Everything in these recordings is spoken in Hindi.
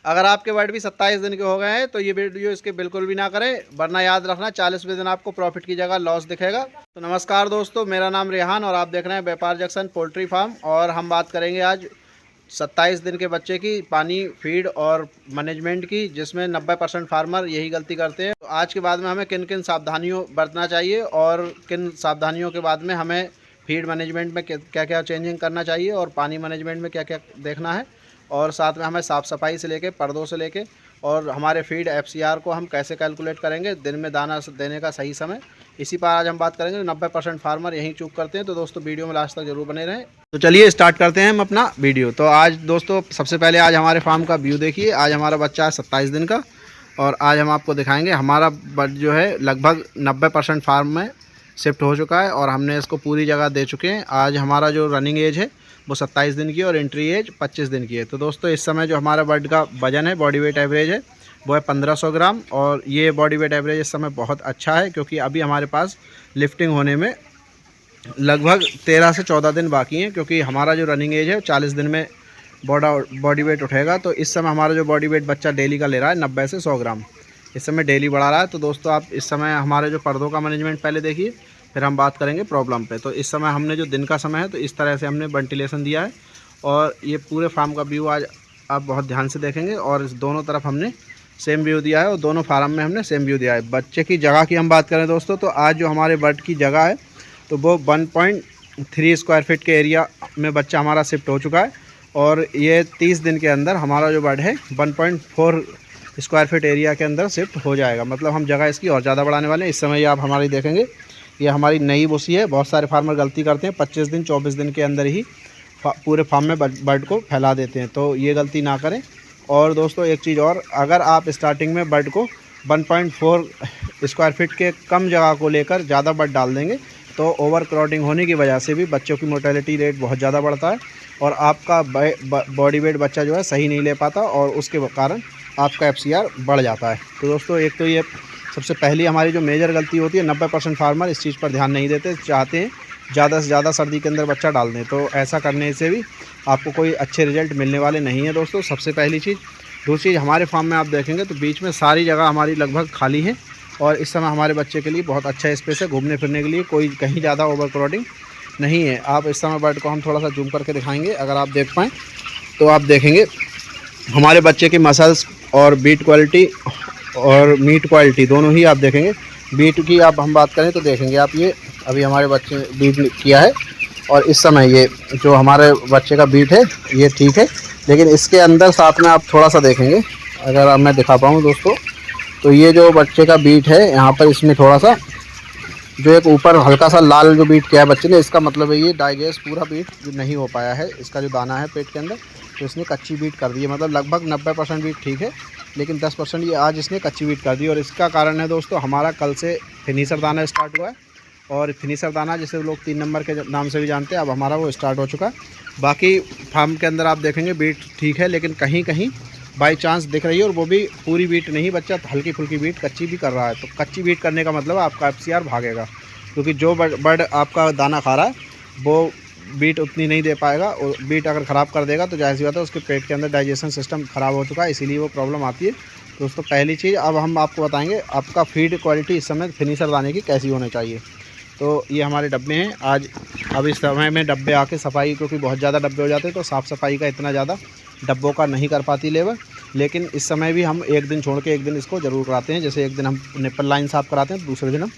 अगर आपके बर्ड भी 27 दिन के हो गए हैं तो ये वीडियो इसके बिल्कुल भी ना करें, वरना याद रखना 40वें दिन आपको प्रॉफिट की जगह लॉस दिखेगा। तो नमस्कार दोस्तों, मेरा नाम रेहान और आप देख रहे हैं व्यापार जंक्शन पोल्ट्री फार्म। और हम बात करेंगे आज 27 दिन के बच्चे की पानी, फीड और मैनेजमेंट की, जिसमें 90% फार्मर यही गलती करते हैं। तो आज के बाद में हमें किन किन सावधानियों बरतना चाहिए और किन सावधानियों के बाद में हमें फीड मैनेजमेंट में क्या क्या चेंजिंग करना चाहिए और पानी मैनेजमेंट में क्या क्या देखना है, और साथ में हमें साफ़ सफाई से लेके पर्दों से लेके और हमारे फीड एफसीआर को हम कैसे कैलकुलेट करेंगे, दिन में दाना देने का सही समय, इसी पर आज हम बात करेंगे। 90% फार्मर यही चूक करते हैं। तो दोस्तों वीडियो में लास्ट तक जरूर बने रहें। तो चलिए स्टार्ट करते हैं हम अपना वीडियो। तो आज दोस्तों सबसे पहले आज हमारे फार्म का व्यू देखिए। आज हमारा बच्चा है 27 दिन का और आज हम आपको दिखाएंगे हमारा बर्ड जो है लगभग 90% फार्म में शिफ्ट हो चुका है और हमने इसको पूरी जगह दे चुके हैं। आज हमारा जो रनिंग एज है वो 27 दिन की और एंट्री एज 25 दिन की है। तो दोस्तों इस समय जो हमारा बर्ड का वजन है, बॉडी वेट एवरेज है, वो है 1500 ग्राम। और ये बॉडी वेट एवरेज इस समय बहुत अच्छा है, क्योंकि अभी हमारे पास लिफ्टिंग होने में लगभग 13 से 14 दिन बाकी हैं, क्योंकि हमारा जो रनिंग एज है 40 दिन में बॉडी वेट उठेगा। तो इस समय हमारा जो बॉडी वेट बच्चा डेली का ले रहा है 90 से 100 ग्राम, इस समय डेली बढ़ा रहा है। तो दोस्तों आप इस समय हमारे जो पर्दों का मैनेजमेंट पहले देखिए, फिर हम बात करेंगे प्रॉब्लम पे। तो इस समय हमने जो दिन का समय है तो इस तरह से हमने वेंटिलेशन दिया है और ये पूरे फार्म का व्यू आज आप बहुत ध्यान से देखेंगे। और इस दोनों तरफ हमने सेम व्यू दिया है और दोनों फार्म में हमने सेम व्यू दिया है। बच्चे की जगह की हम बात करें दोस्तों, तो आज जो हमारे बर्ड की जगह है तो वो 1.3 स्क्वायर फीट के एरिया में बच्चा हमारा शिफ्ट हो चुका है। और ये 30 दिन के अंदर हमारा जो बर्ड है 1.4 स्क्वायर फीट एरिया के अंदर शिफ्ट हो जाएगा। मतलब हम जगह इसकी और ज़्यादा बढ़ाने वाले हैं। इस समय ये आप हमारी देखेंगे, ये हमारी नई बुसी है। बहुत सारे फार्मर गलती करते हैं, 25 दिन 24 दिन के अंदर ही पूरे फार्म में बर्ड को फैला देते हैं, तो ये गलती ना करें। और दोस्तों एक चीज़ और, अगर आप स्टार्टिंग में बर्ड को 1.4 स्क्वायर फीट के कम जगह को लेकर ज़्यादा बर्ड डाल देंगे तो ओवर क्राउडिंग होने की वजह से भी बच्चों की मोर्टेलिटी रेट बहुत ज़्यादा बढ़ता है और आपका बॉडी वेट बच्चा जो है सही नहीं ले पाता और उसके कारण आपका एफसीआर बढ़ जाता है। तो दोस्तों एक तो ये सबसे पहली हमारी जो मेजर गलती होती है, 90% फार्मर इस चीज़ पर ध्यान नहीं देते, चाहते हैं ज़्यादा से ज़्यादा सर्दी के अंदर बच्चा डाल दें। तो ऐसा करने से भी आपको कोई अच्छे रिजल्ट मिलने वाले नहीं है दोस्तों, सबसे पहली चीज़। दूसरी चीज़, हमारे फार्म में आप देखेंगे तो बीच में सारी जगह हमारी लगभग खाली है और इस समय हमारे बच्चे के लिए बहुत अच्छा स्पेस है घूमने फिरने के लिए, कोई कहीं ज़्यादा ओवर क्राउडिंग नहीं है। आप इस समय बर्ड को हम थोड़ा सा जूम करके दिखाएंगे, अगर आप देख पाएँ तो आप देखेंगे हमारे बच्चे की मसल्स और बीट क्वालिटी और मीट क्वालिटी दोनों ही आप देखेंगे। बीट की आप हम बात करें तो देखेंगे आप, ये अभी हमारे बच्चे ने बीट किया है और इस समय ये जो हमारे बच्चे का बीट है ये ठीक है, लेकिन इसके अंदर साथ में आप थोड़ा सा देखेंगे, अगर मैं दिखा पाऊँ दोस्तों, तो ये जो बच्चे का बीट है यहाँ पर इसमें थोड़ा सा जो एक ऊपर हल्का सा लाल जो बीट किया है बच्चे ने, इसका मतलब है ये डाइजेस्ट पूरा बीट जो नहीं हो पाया है, इसका जो दाना है पेट के अंदर, तो इसने कच्ची बीट कर दी है। मतलब लगभग 90% बीट ठीक है, लेकिन 10% ये आज इसने कच्ची बीट कर दी। और इसका कारण है दोस्तों, हमारा कल से फिनिशर दाना स्टार्ट हुआ है और फिनिशर दाना जिसे लोग 3 नंबर के नाम से भी जानते हैं, अब हमारा वो स्टार्ट हो चुका है। बाकी फार्म के अंदर आप देखेंगे बीट ठीक है, लेकिन कहीं कहीं बाई चांस दिख रही है और वो भी पूरी बीट नहीं, बच्चा हल्की फुल्की बीट कच्ची भी कर रहा है। तो कच्ची बीट करने का मतलब आपका एफसीआर भागेगा, क्योंकि जो बर्ड आपका दाना खा रहा है वो बीट उतनी नहीं दे पाएगा और बीट अगर ख़राब कर देगा तो जाहिर सी बात है उसके पेट के अंदर डाइजेशन सिस्टम ख़राब हो चुका है, इसीलिए वो प्रॉब्लम आती है। दोस्तों पहली चीज़, अब हम आपको बताएंगे आपका फीड क्वालिटी इस समय फिनिशर दाने की कैसी होनी चाहिए। तो ये हमारे डब्बे हैं। आज अब इस समय में डब्बे आके सफाई, क्योंकि बहुत ज़्यादा डब्बे हो जाते हैं तो साफ़ सफाई का इतना ज़्यादा डब्बों का नहीं कर पाती लेबर, लेकिन इस समय भी हम एक दिन छोड़ के एक दिन इसको ज़रूर कराते हैं। जैसे एक दिन हम निप्पल लाइन साफ़ कराते हैं, दूसरे दिन हम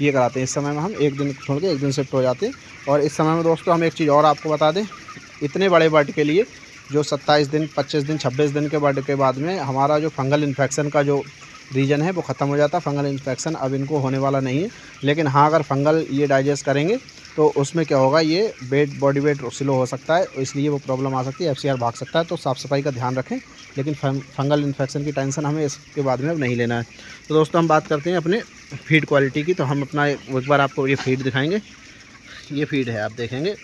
ये कराते हैं। इस समय में हम एक दिन छोड़ के एक दिन शिफ्ट हो जाते हैं। और इस समय में दोस्तों हम एक चीज़ और आपको बता दें, इतने बड़े बर्ड के लिए जो 27 दिन 25 दिन 26 दिन के बर्ड के बाद में हमारा जो फंगल इन्फेक्शन का जो रीजन है वो ख़त्म हो जाता है। फंगल इन्फेक्शन अब इनको होने वाला नहीं है, लेकिन हाँ अगर फंगल ये डाइजेस्ट करेंगे तो उसमें क्या होगा, ये बॉडी वेट स्लो हो सकता है, इसलिए वो प्रॉब्लम आ सकती है, एफसीआर भाग सकता है। तो साफ़ सफाई का ध्यान रखें, लेकिन फंगल इन्फेक्शन की टेंशन हमें इसके बाद में अब नहीं लेना है। तो दोस्तों हम बात करते हैं अपने फीड क्वालिटी की। तो हम अपना एक बार आपको ये फीड दिखाएंगे। ये फीड है, आप देखेंगे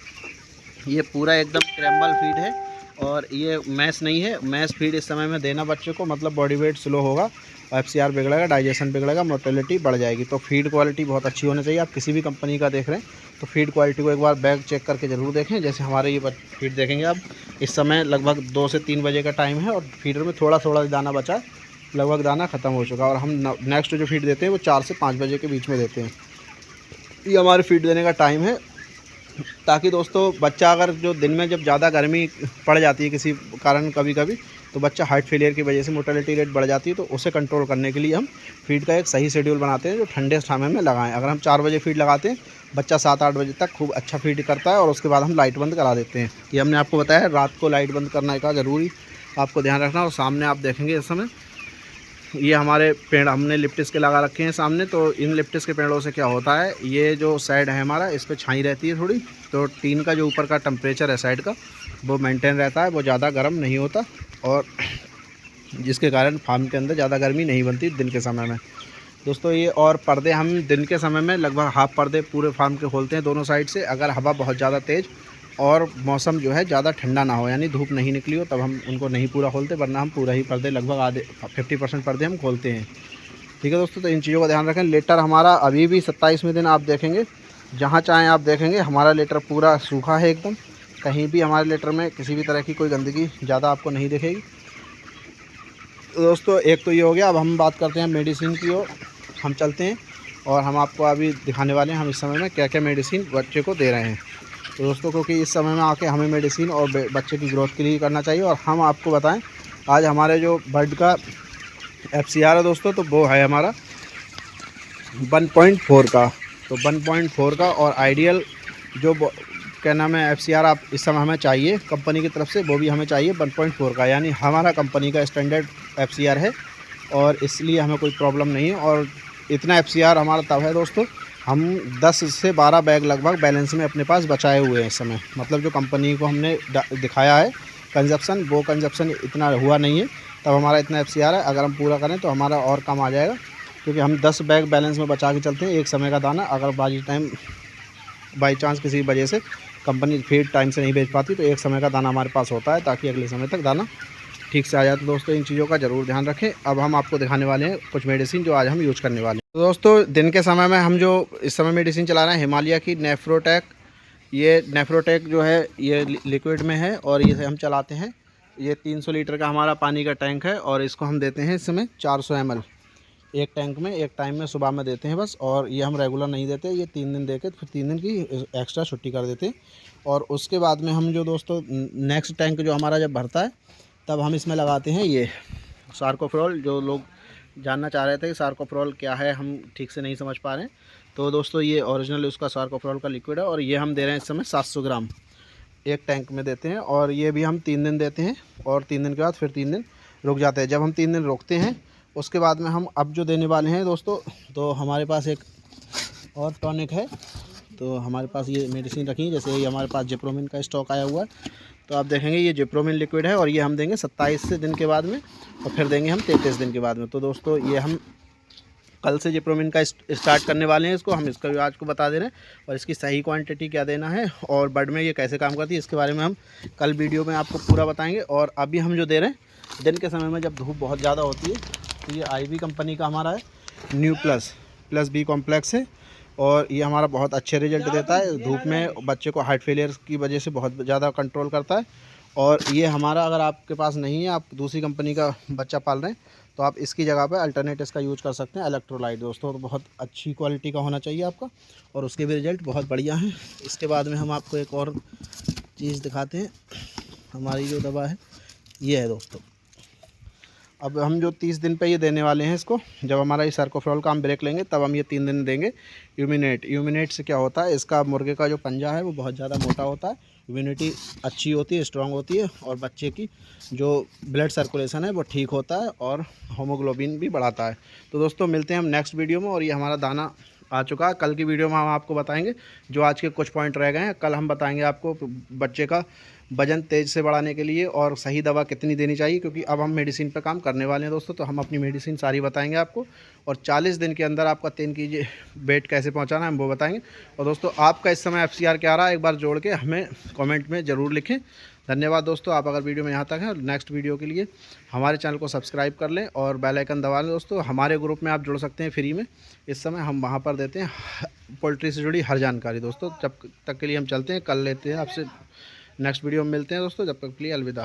ये पूरा एकदम क्रैम्बल फीड है और ये मैस नहीं है, मैस फीड इस समय में देना बच्चे को मतलब बॉडी वेट स्लो होगा, FCR बिगड़ेगा, डाइजेशन बिगड़ेगा, मोर्टेलिटी बढ़ जाएगी। तो फीड क्वालिटी बहुत अच्छी होनी चाहिए। आप किसी भी कंपनी का देख रहे हैं तो फीड क्वालिटी को एक बार बैग चेक करके ज़रूर देखें। जैसे हमारे ये फीड देखेंगे आप, इस समय लगभग 2 से 3 बजे का टाइम है और फीडर में थोड़ा थोड़ा दाना बचा, लगभग दाना ख़त्म हो चुका। और हम नेक्स्ट जो फीड देते हैं वो 4 से 5 बजे के बीच में देते हैं। ये हमारे फीड देने का टाइम है, ताकि दोस्तों बच्चा अगर जो दिन में जब ज़्यादा गर्मी पड़ जाती है किसी कारण कभी कभी, तो बच्चा हार्ट फेलियर की वजह से मोर्टेलिटी रेट बढ़ जाती है। तो उसे कंट्रोल करने के लिए हम फीड का एक सही शेड्यूल बनाते हैं जो ठंडे समय में लगाएं। अगर हम 4 बजे फीड लगाते हैं, बच्चा 7-8 बजे तक खूब अच्छा फीड करता है और उसके बाद हम लाइट बंद करा देते हैं। ये हमने आपको बताया, रात को लाइट बंद करने का ज़रूरी आपको ध्यान रखना। और सामने आप देखेंगे इस समय ये हमारे पेड़ हमने लिप्टिस के लगा रखे हैं सामने। तो इन लिप्टिस के पेड़ों से क्या होता है, ये जो साइड है हमारा, इस पर छाई रहती है थोड़ी, तो टीन का जो ऊपर का टेम्परेचर है साइड का, वो मेंटेन रहता है, वो ज़्यादा गर्म नहीं होता, और जिसके कारण फार्म के अंदर ज़्यादा गर्मी नहीं बनती दिन के समय में दोस्तों। ये और पर्दे हम दिन के समय में लगभग हाफ पर्दे पूरे फार्म के खोलते हैं दोनों साइड से। अगर हवा बहुत ज़्यादा तेज़ और मौसम जो है ज़्यादा ठंडा ना हो, यानी धूप नहीं निकली हो, तब हम उनको नहीं पूरा खोलते, वरना हम पूरा ही पर्दे लगभग आधे 50% पर्दे हम खोलते हैं। ठीक है दोस्तों, तो इन चीज़ों का ध्यान रखें। लेटर हमारा अभी भी 27वें दिन आप देखेंगे, जहाँ चाहें आप देखेंगे हमारा लेटर पूरा सूखा है एकदम। कहीं भी हमारे लेटर में किसी भी तरह की कोई गंदगी ज़्यादा आपको नहीं दिखेगी। तो दोस्तों एक तो ये हो गया। अब हम बात करते हैं मेडिसिन की ओर हम चलते हैं, और हम आपको अभी दिखाने वाले हैं हम इस समय में क्या क्या मेडिसिन बच्चे को दे रहे हैं। तो दोस्तों क्योंकि इस समय में आके हमें मेडिसिन और बच्चे की ग्रोथ के लिए करना चाहिए। और हम आपको बताएं, आज हमारे जो बर्ड का FCR है दोस्तों, तो वो है हमारा 1.4 का। तो 1.4 का और आइडियल जो क्या नाम है FCR आप इस समय हमें चाहिए कंपनी की तरफ से, वो भी हमें चाहिए 1.4 का, यानी हमारा कंपनी का स्टैंडर्ड FCR है, और इसलिए हमें कोई प्रॉब्लम नहीं है। और इतना FCR हमारा तब है दोस्तों, हम 10 से 12 बैग लगभग बैलेंस में अपने पास बचाए हुए हैं इस समय। मतलब जो कंपनी को हमने दिखाया है कंजप्शन, वो कंजप्शन इतना हुआ नहीं है, तब हमारा इतना FCR है। अगर हम पूरा करें तो हमारा और कम आ जाएगा, क्योंकि हम 10 बैग बैलेंस में बचा के चलते हैं एक समय का दाना। अगर बाई चांस किसी वजह से कंपनी फीड टाइम से नहीं बेच पाती, तो एक समय का दाना हमारे पास होता है, ताकि अगले समय तक दाना ठीक से आ जाए। तो दोस्तों इन चीज़ों का ज़रूर ध्यान रखें। अब हम आपको दिखाने वाले हैं कुछ मेडिसिन जो आज हम यूज़ करने वाले हैं। तो दोस्तों दिन के समय में हम जो इस समय मेडिसिन चला रहे हैं, हिमालय की नेफ्रोटेक। ये नेफ्रोटेक जो है ये लिक्विड में है, और ये हम चलाते हैं। ये 300 लीटर का हमारा पानी का टैंक है, और इसको हम देते हैं इस समय 400 ml एक टैंक में, एक टाइम में सुबह में देते हैं बस। और ये हम रेगुलर नहीं देते, ये 3 दिन देके फिर 3 दिन की एक्स्ट्रा छुट्टी कर देते हैं। और उसके बाद में हम जो दोस्तों नेक्स्ट टैंक जो हमारा जब भरता है, तब हम इसमें लगाते हैं ये सार्कोफ्रोल। जो लोग जानना चाह रहे थे कि सार्कोफ्रोल क्या है, हम ठीक से नहीं समझ पा रहे हैं, तो दोस्तों ये ओरिजिनल उसका सार्कोफ्रोल का लिक्विड है, और ये हम दे रहे हैं इस समय 700 ग्राम एक टैंक में देते हैं। और ये भी हम 3 दिन देते हैं, और 3 दिन के बाद फिर 3 दिन रुक जाते हैं। जब हम 3 दिन रुकते हैं, उसके बाद में हम अब जो देने वाले हैं दोस्तों, तो हमारे पास एक और टॉनिक है। तो हमारे पास ये मेडिसिन रखी है, जैसे ये हमारे पास जिप्रोमिन का स्टॉक आया हुआ है। तो आप देखेंगे ये जिप्रोमिन लिक्विड है, और ये हम देंगे 27 दिन के बाद में, और फिर देंगे हम 33 दिन के बाद में। तो दोस्तों ये हम कल से जिप्रोमिन का स्टार्ट करने वाले हैं इसको, हम इसका भी आज को बता दे रहे हैं, और इसकी सही क्वांटिटी क्या देना है, और बर्ड में ये कैसे काम करती है, इसके बारे में हम कल वीडियो में आपको पूरा बताएंगे। और अभी हम जो दे रहे हैं दिन के समय में, जब धूप बहुत ज़्यादा होती है, तो ये IB कंपनी का हमारा है न्यू प्लस B कॉम्प्लेक्स है, और ये हमारा बहुत अच्छे रिजल्ट देता है। धूप में बच्चे को हार्ट फेलियर की वजह से बहुत ज़्यादा कंट्रोल करता है। और ये हमारा, अगर आपके पास नहीं है, आप दूसरी कंपनी का बच्चा पाल रहे हैं, तो आप इसकी जगह पे अल्टरनेट इसका यूज़ कर सकते हैं, इलेक्ट्रोलाइट दोस्तों। तो बहुत अच्छी क्वालिटी का होना चाहिए आपका, और उसके भी रिजल्ट बहुत बढ़िया हैं। इसके बाद में हम आपको एक और चीज़ दिखाते हैं। हमारी जो दवा है ये है दोस्तों, अब हम जो 30 दिन पे ये देने वाले हैं इसको, जब हमारा ये सार्कोफ्रोल का हम ब्रेक लेंगे, तब हम ये 3 दिन देंगे यूमिनेट से क्या होता है, इसका मुर्गे का जो पंजा है वो बहुत ज़्यादा मोटा होता है, इम्यूनिटी अच्छी होती है, स्ट्रांग होती है, और बच्चे की जो ब्लड सर्कुलेशन है वो ठीक होता है, और होमोग्लोबिन भी बढ़ाता है। तो दोस्तों मिलते हैं हम नेक्स्ट वीडियो में। और ये हमारा दाना आ चुका है, कल की वीडियो में हम आपको बताएंगे जो आज के कुछ पॉइंट रह गए हैं। कल हम बताएंगे आपको बच्चे का वजन तेज़ से बढ़ाने के लिए और सही दवा कितनी देनी चाहिए, क्योंकि अब हम मेडिसिन पर काम करने वाले हैं दोस्तों। तो हम अपनी मेडिसिन सारी बताएंगे आपको, और 40 दिन के अंदर आपका 3 kg वेट कैसे पहुंचाना है हम वो बताएंगे। और दोस्तों आपका इस समय FCR क्या रहा है, एक बार जोड़ के हमें कमेंट में ज़रूर लिखें। धन्यवाद दोस्तों। आप अगर वीडियो में यहाँ तक हैं, नेक्स्ट वीडियो के लिए हमारे चैनल को सब्सक्राइब कर लें और बेल आइकन दबा लें दोस्तों। हमारे ग्रुप में आप जुड़ सकते हैं फ्री में। इस समय हम वहाँ पर देते हैं पोल्ट्री से जुड़ी हर जानकारी दोस्तों। जब तक के लिए हम चलते हैं, कल लेते हैं आपसे, नेक्स्ट वीडियो में मिलते हैं दोस्तों। जब तक के लिए अलविदा।